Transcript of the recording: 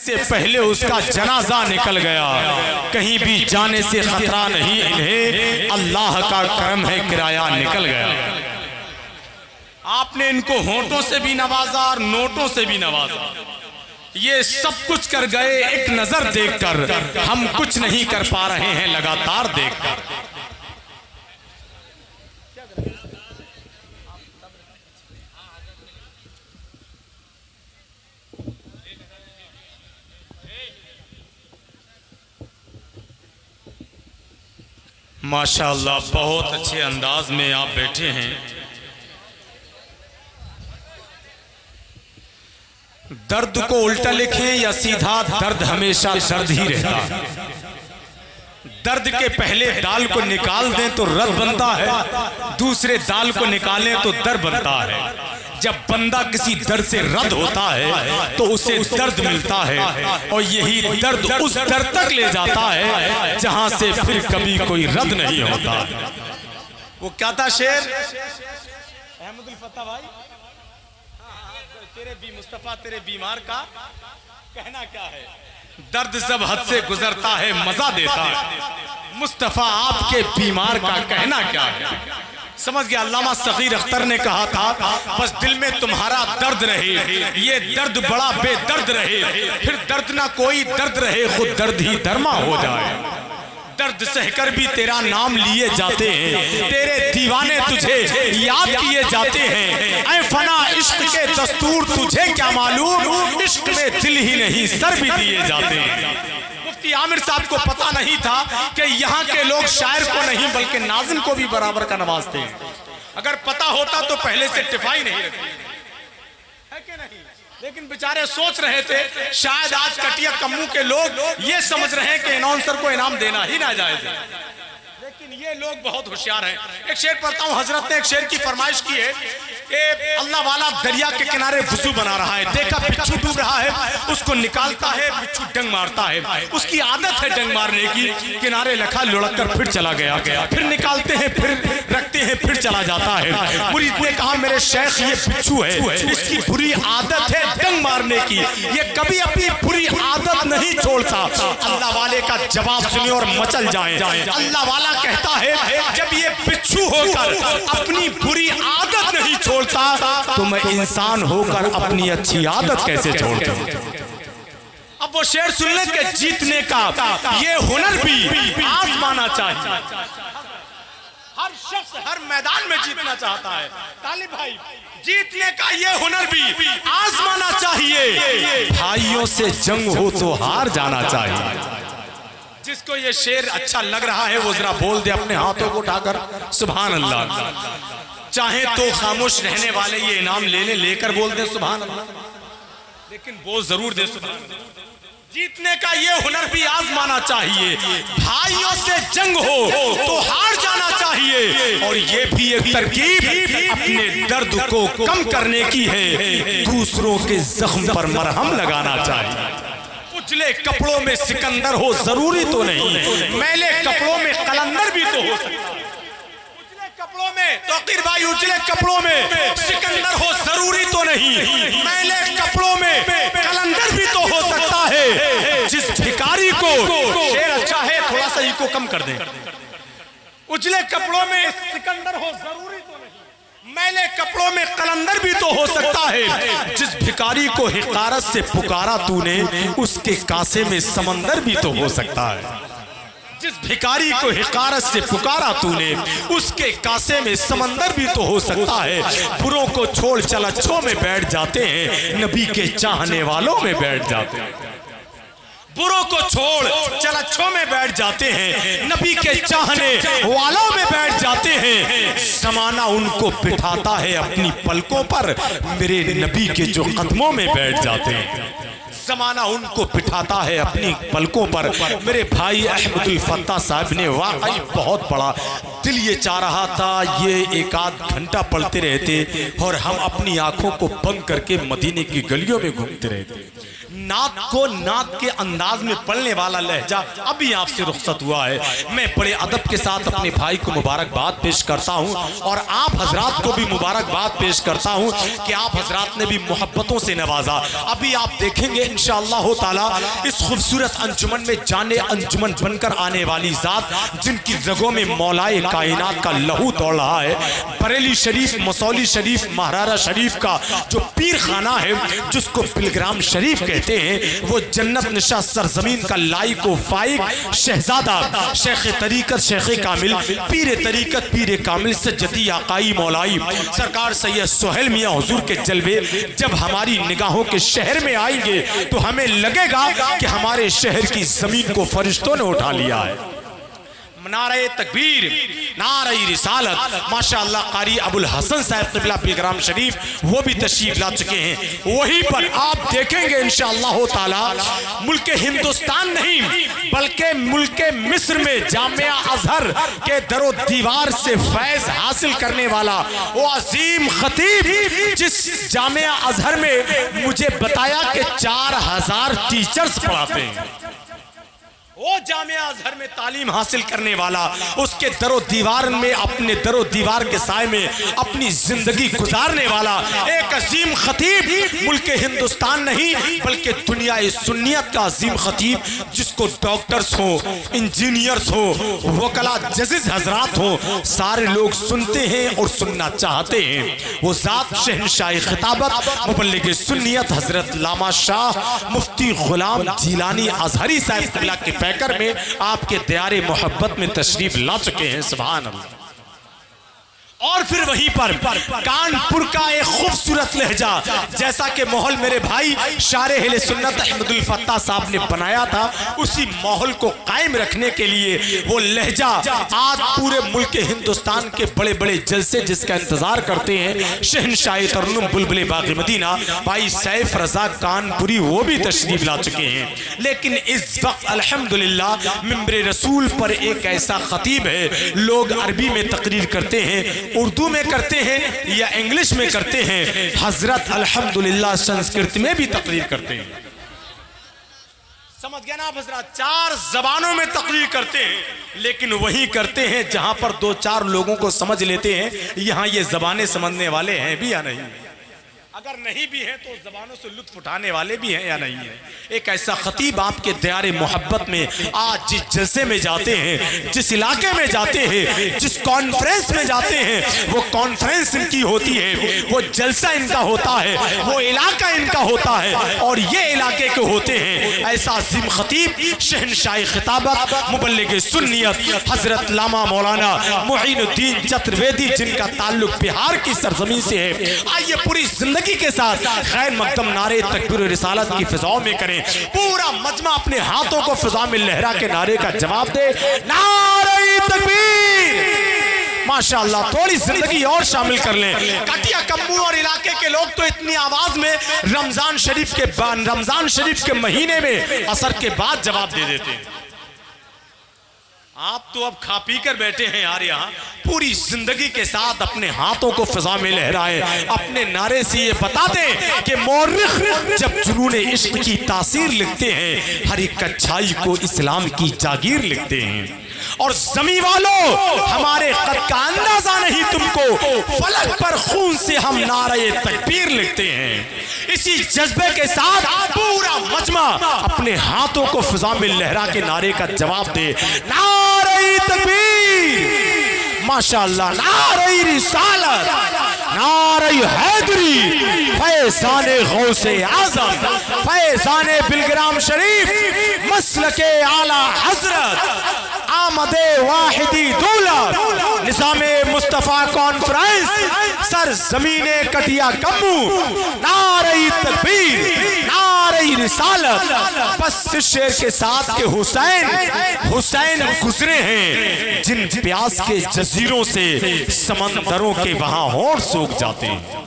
से पहले उसका जनाजा निकल गया। कहीं भी जाने से खतरा नहीं इन्हें, अल्लाह का करम है किराया निकल गया। आपने इनको होंठों से भी नवाजा और नोटों से भी नवाजा, ये सब कुछ कर गए एक नजर देखकर। हम कुछ नहीं कर पा रहे हैं लगातार देखकर। माशाअल्लाह, बहुत अच्छे अंदाज में आप बैठे हैं। दर्द को उल्टा लिखें या सीधा, दर्द हमेशा दर्द ही रहता है। दर्द के पहले दाल को निकाल दें तो रद बनता है, दूसरे दाल को निकालें तो दर्द बनता है। जब बंदा किसी दर्द से रद्द होता है तो उसे दर्द मिलता है, और यही दर्द उस दर्द तक ले जाता है जहां से फिर कभी कोई रद्द नहीं होता। वो क्या था शेर अहमदुल फत्ता भाई, तेरे भी मुस्तफा तेरे बीमार का कहना क्या है। दर्द जब हद से गुजरता है मजा देता है, मुस्तफा आपके बीमार का कहना क्या है। समझ गया। अल्लामा सगीर अख्तर ने कहा था, बस दिल में तुम्हारा दर्द रहे, ये दर्द बड़ा बेदर्द रहे, फिर दर्द ना कोई दर्द रहे, खुद दर्द ही दरमा हो जाए। दर्द सहकर भी तेरा नाम लिए जाते हैं, तेरे दीवाने तुझे याद किए जाते हैं। ऐ फना इश्क के दस्तूर तुझे क्या मालूम, इश्क में दिल ही नहीं सर भी दिए जाते हैं। मुफ्ती आमिर साहब को पता नहीं था कि यहाँ के लोग शायर को नहीं बल्कि नाज़िम को भी बराबर का नवाजते हैं। अगर पता होता तो पहले से टिफाई नहीं रखती है कि नहीं। लेकिन बेचारे सोच रहे थे शायद आज कटिया कम्मू के लोग ये समझ रहे हैं कि अनाउंसर को इनाम देना ही ना जायज है, लेकिन ये लोग बहुत होशियार हैं। एक शेर पढ़ता हूँ, हजरत ने एक शेर की फरमाइश की है कि अल्लाह वाला दरिया के किनारे वुजू बना रहा है, देखा बिच्छू डूब रहा है, उसको निकालता है, बिच्छू डंग मारता है, उसकी आदत है डंग मारने की। किनारे रखा, लुढ़क कर फिर चला गया, फिर निकालते हैं, फिर रखते हैं, फिर चला जाता है। मुरीद ने कहा मेरे शेख ये बिच्छू है, इसकी बुरी आदत है डंग मारने की, ये कभी अपनी बुरी आदत नहीं छोड़ता। अल्लाह वाले का जवाब सुने और मचल जाए। अल्लाह वाला कहता है जब ये बिच्छू होकर अपनी बुरी आदत नहीं छोड़ता तो मैं इंसान होकर अपनी अच्छी आदत कैसे छोड़ता हूं। अब वो शेर सुनने के जीतने का ये हुनर भी आजमाना चाहिए। हर शख्स हर मैदान में जीतना चाहता है। तालिब भाई, जीतने का ये हुनर भी आजमाना चाहिए। भाइयों से जंग हो तो हार जाना चाहिए। जिसको ये शेर अच्छा लग रहा है वो जरा बोल दे अपने हाथों को उठाकर सुभान अल्लाह। चाहे तो खामोश रहने वाले ये इनाम लेकर बोल दे सुभान अल्लाह, लेकिन वो जरूर दे सुभान अल्लाह। जीतने का ये हुनर भी आजमाना चाहिए। भाइयों से जंग हो तो हार जाना चाहिए, और ये भी एक तरकीब अपने दर्द को कम करने की है, दूसरों के जख्म पर मरहम लगाना चाहिए। उजले कपड़ों में सिकंदर हो जरूरी तो नहीं, मैले कपड़ों में कलंदर भी तो हो सकता है। उजले कपड़ों में तौकीर भाई, उजले कपड़ों में सिकंदर हो जरूरी तो नहीं, मैले कपड़ों में कलंदर भी तो हो सकता है। जिस भिखारी को शेर अच्छा है, थोड़ा सा इको कम कर दें। उजले कपड़ों में सिकंदर हो जरूरी तो नहीं, मैले कपड़ों में कलंदर भी तो हो सकता है। जिस भिखारी को हिकारत से पुकारा तूने, उसके कासे में समंदर भी तो हो सकता है। जिस भिखारी को हिकारत से पुकारा तूने, उसके कासे में समंदर भी तो हो सकता है। बुरों को छोड़ चल अच्छों में बैठ जाते हैं, नबी के चाहने वालों में बैठ जाते हैं। बुरों को छोड़ चल अच्छों में बैठ जाते हैं, नबी के चाहने वालों में बैठ जाते हैं। ज़माना उनको बिठाता है अपनी पलकों पर, मेरे नबी के जो कदमों में बैठ जाते हैं। ज़माना उनको बिठाता है अपनी पलकों पर। मेरे भाई अहमदुल फत्ता साहब ने वाकई बहुत बड़ा दिल ये चाह रहा था ये एक आध घंटा पढ़ते रहते और हम अपनी आंखों को बंद करके मदीने की गलियों में घूमते रहते। नात को नात के अंदाज में पढ़ने वाला लहजा अभी आपसे रुखसत हुआ है। मैं बड़े अदब के साथ अपने भाई को मुबारकबाद पेश करता हूं और आप हजरात को भी मुबारकबाद पेश करता हूं कि आप हजरात ने भी मोहब्बतों से नवाजा। अभी आप देखेंगे इंशाअल्लाह ताला इस खूबसूरत अंजुमन में जाने अंजुमन बनकर आने वाली जात जिनकी रगों में मौलाए कायनात का लहू दौड़ रहा है, बरेली शरीफ, मसौली शरीफ, महारारा शरीफ का जो पीर खाना है जिसको पिलग्राम शरीफ कहते हैं, वो जन्नत निशा सरजमीन का लाइक व फाइक शहजादा शेख तरीकत शेख कामिल पीर तरीकत पीर कामिल सज्जदी आकाई मौलाई सरकार सैयद सोहेल मियां हुजूर के जलवे जब हमारी निगाहों के शहर में आएंगे तो हमें लगेगा कि हमारे शहर की जमीन को फरिश्तों ने उठा लिया है। नारे तकबीर, नारे रिसालत। माशाअल्लाह कारी अबुल हसन साहब क़िबला पिलग्राम शरीफ वो भी तशरीफ ला चुके हैं। वहीं पर आप देखेंगे इंशाअल्लाह ताला मुल्क हिंदुस्तान नहीं बल्कि मुल्क मिस्र में जामिया अजहर के दरो दीवार से फैज हासिल करने वाला वो अजीम खतीब जिस जामिया अजहर में मुझे बताया कि 4000 टीचर्स पढ़ाते हैं, वो जामिया अजहर में तालीम हासिल करने वाला उसके दरो दीवार में अपने दरो दीवार के साए में अपनी जिंदगी गुजारने वाला एक अजीम खतीब मुल्क हिंदुस्तान नहीं बल्कि दुनिया सुन्नियत का अजीम खतीब जिसको डॉक्टर्स हो, इंजीनियर्स हो, वकला जजिज हजरात हो, सारे लोग सुनते हैं और सुनना चाहते हैं। वो जात शहनशाह खिताबत मुबल्लिग सुन्नियत हजरत लामा शाह मुफ्ती गुलाम जिलानी अजहरी साहब क़िबला के पैकर में आपके दयारे मोहब्बत में तशरीफ ला चुके हैं। सुभान अल्लाह। और फिर वहीं पर कानपुर का एक खूबसूरत लहजा जैसा कि माहौल मेरे भाई शारे अहले सुन्नत अहमदुल फत्ता साहब ने बनाया था, उसी माहौल को कायम रखने के लिए वो लहजा आज पूरे मुल्क हिंदुस्तान के बड़े बड़े जलसे जिसका इंतजार करते हैं शहनशाह तरन्नुम बुलबुल बाग़ मदीना भाई सैफ रजा कानपुरी वो भी तशरीफ ला चुके हैं। लेकिन इस वक्त अल्हम्दुलिल्लाह मिंबर रसूल पर एक ऐसा खतीब है, लोग अरबी में तकरीर करते हैं, उर्दू में करते हैं या इंग्लिश में करते हैं, हजरत अल्हम्दुलिल्लाह संस्कृत में भी तकरीर करते हैं। समझ गया ना आप हजरत, 4 जबानों में तकरीर करते हैं लेकिन वही करते हैं जहां पर 2-4 लोगों को समझ लेते हैं यहां ये जबानें समझने वाले हैं भी या नहीं, अगर नहीं भी हैं तो जबानों से लुत्फ उठाने वाले भी हैं या नहीं है। एक ऐसा खतीब आपके दयारे मोहब्बत में आज जिस जलसे में जाते हैं, जिस इलाके में जाते हैं, जिस कॉन्फ्रेंस में जाते हैं, वो कॉन्फ्रेंस इनकी होती है, वो जलसा इनका होता है, वो इलाका इनका होता है और ये इलाके के होते हैं। ऐसा अजीम खतीब शहनशाह खिताबत मुबल्लिग सुन्नियत हजरत लामा मौलाना मुईनुद्दीन चतुर्वेदी जिनका ताल्लुक बिहार की सरजमीन से है। आइए पूरी जिंदगी के साथ खैर मकदम नारे तकबीर रिसालत की फिजाओं में करें, पूरा मजमा अपने हाथों को फिजा में लहरा के नारे का जवाब दे, नारे तकबीर। माशाअल्लाह, थोड़ी जिंदगी और शामिल कर लें। कटिया कम्बू और इलाके के लोग तो इतनी आवाज में रमजान शरीफ के महीने में असर के बाद जवाब दे देते हैं। आप तो अब खा पी कर बैठे हैं यार, यहाँ पूरी जिंदगी के साथ अपने हाथों को फिजा में लहराए, अपने नारे से ये बता दें कि मौरिख जब जुनून इश्क की तासीर लिखते हैं, हर एक अच्छाई को इस्लाम की जागीर लिखते हैं। और जमी वालों, हमारे कद का अंदाजा नहीं तुमको, फलक पर खून से हम नारे तकबीर लिखते हैं। इसी जज्बे के साथ पूरा मजमा अपने हाथों को फिजा में लहरा के नारे का जवाब दे, नारे तकबीर। माशाअल्लाह, नारे रिसालत, नारे हैदरी, फैज़ाने गौसे आज़म, फैज़ाने बिलग्राम शरीफ, मसलके आला हजरत, आमदे वाहिदी दौलत, निज़ामे मुस्तफ़ा कॉन्फ्रेंस, सर ज़मीने कटिया कम्बू, नारे तकबीर, नारे रिसालत। बस इस शेर के साथ के हुसैन गुजरे हैं जिन प्यास के जजीरों से समंदरों के वहां होठ सूख जाते हैं।